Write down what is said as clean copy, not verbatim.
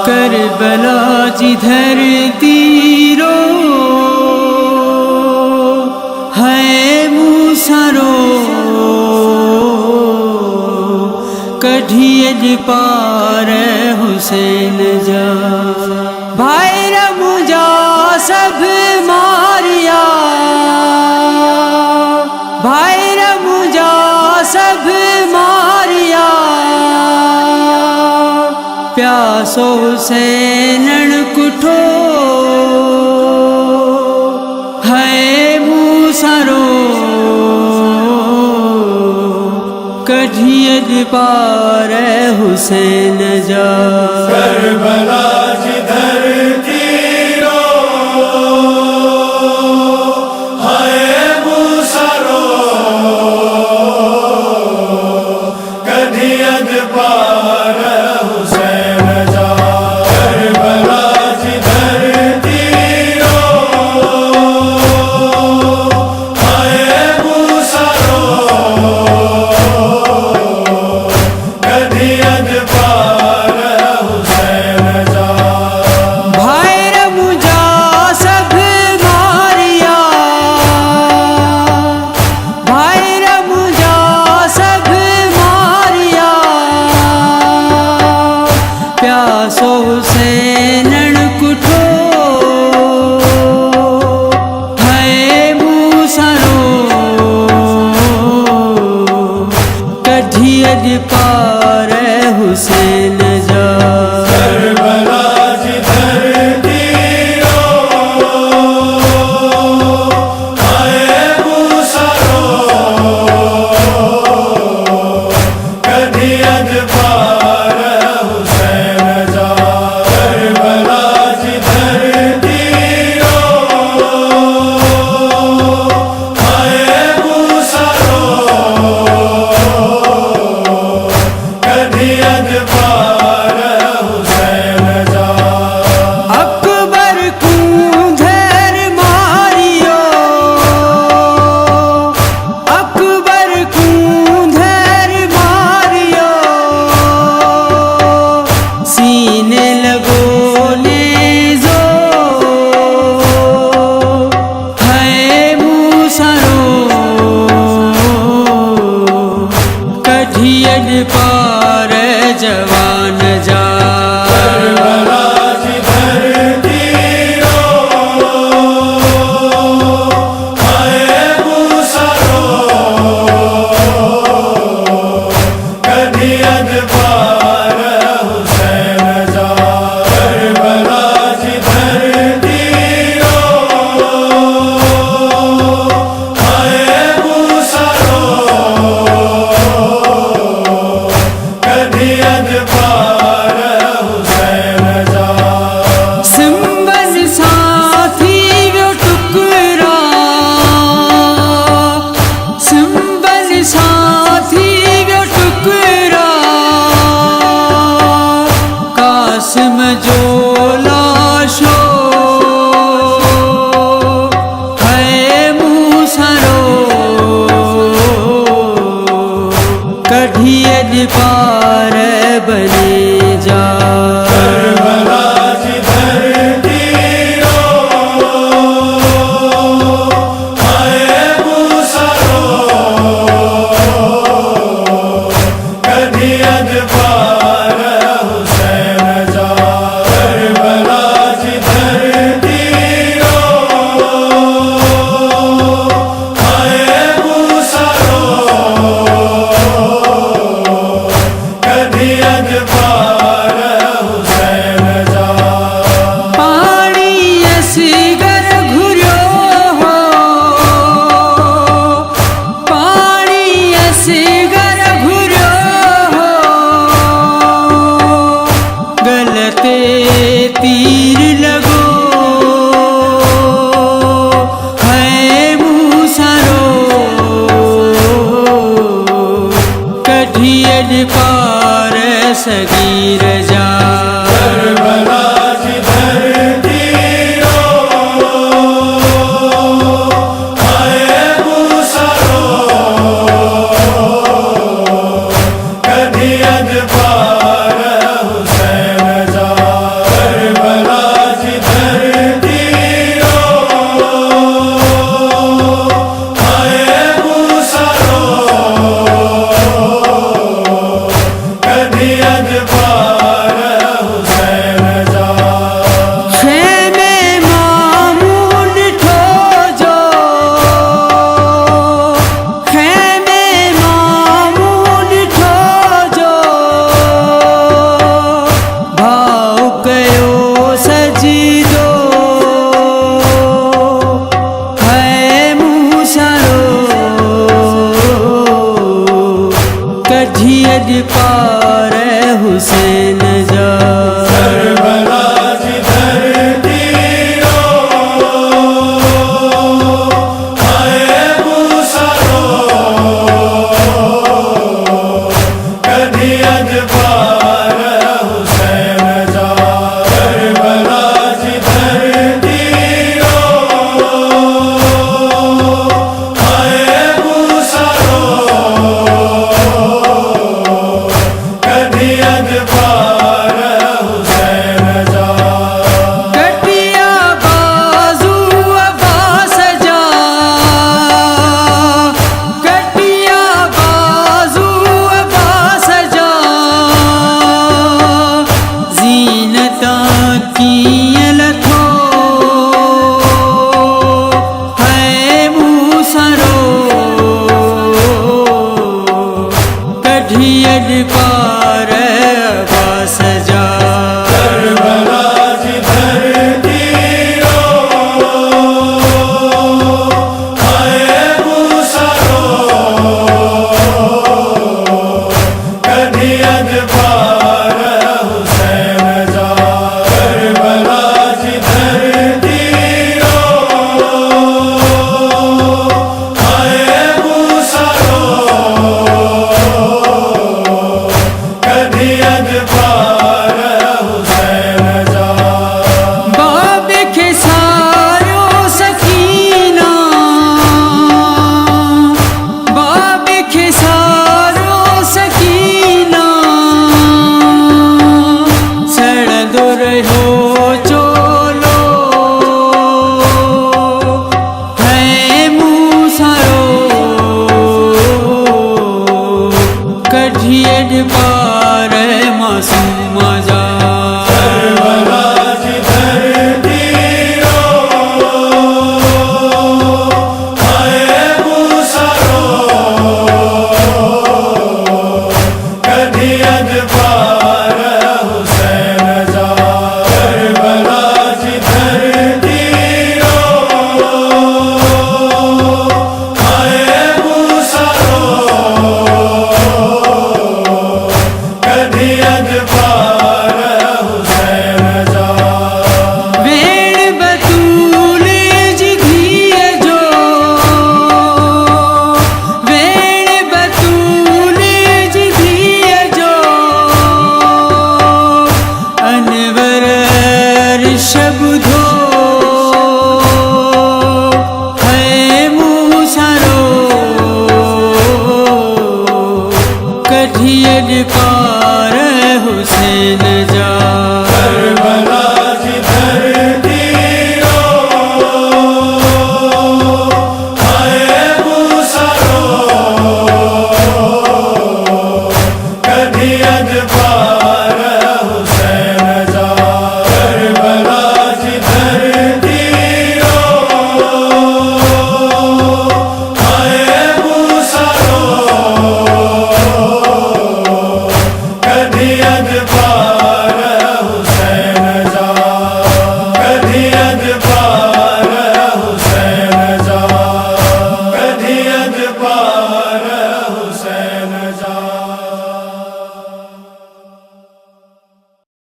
Karbala जिधर तीरो है मूसा रो कढ़ियज पार हुसैन जा भाई रमुजा सब मारिया भाई रमुजा सब मारिया प्यासो हुसैनन कुठो है मूसा रो कढ़ियज पार हुसैन जा करबला जिधर तीरो है मूसा रो कढ़ियज पार हुसैन जा करबला जिधर तीरो है मूसा रो कढ़ियज पार हुसैन जा भाई रमुजा सब मारिया भाई रमुजा सब मारिया प्यासो हुसैनन कुठो है मूसा रो कढ़ियज पार हुसैन जा करबला जिधर तीरो है मूसा रो कढ़ियज पार हुसैन जा करबला जिधर तीरो है मूसा रो कढ़ियज पार हुसैन जा अकबर कूंधर मारियो अकबर कूंधर मारियो सीने लगो जो है मूसा रो कढ़ियज पार जवान जा करबला जिधर तीरो है मूसा रो कढ़ियज पार हुसैन जा करबला जिधर तीरो है मूसा रो कढ़ियज पार हुसैन जा सिंबल साथी वो टुकड़ा सिंबल साथी वो टुकड़ा कासिम जो लाशो है मूसा रो कढ़ियज पार बने जा करबला जिधर तीरो है मूसा रो कढ़ियज पार हुसैन जा करबला जिधर तीरो है मूसा रो कढ़ियज पार हुसैन जा पानी असगर घुर्यो हो पानी असगर घुर्यो हो गलते तीर लगो है मूसा रो कढ़ियज पार सगीर जा करबला जिधर तीरो है मूसा रो कढ़ियड पार हुसैन जा करबलाज धरती रो आए मूसा रो कढ़ियड पार हुसैन जा करबलाज धरती रो आए मूसा रो कढ़ियड पार हुसैन जा कटिया बाजू अब्बास जा कटिया बाजू अब्बास जा जीनता की लथो है मूसा रो कढ़ियड पार अब्बास जा करबलाज धरती रो आए मूसा रो कढ़ियड पार हुसैन जा करबलाज धरती रो आए मूसा रो कढ़ियड पार हुसैन जा बाब के सारो सकीना बाब के सारो सकीना सड़ रहो चोलो है मूसा रो कढ़ियड पार मासूमा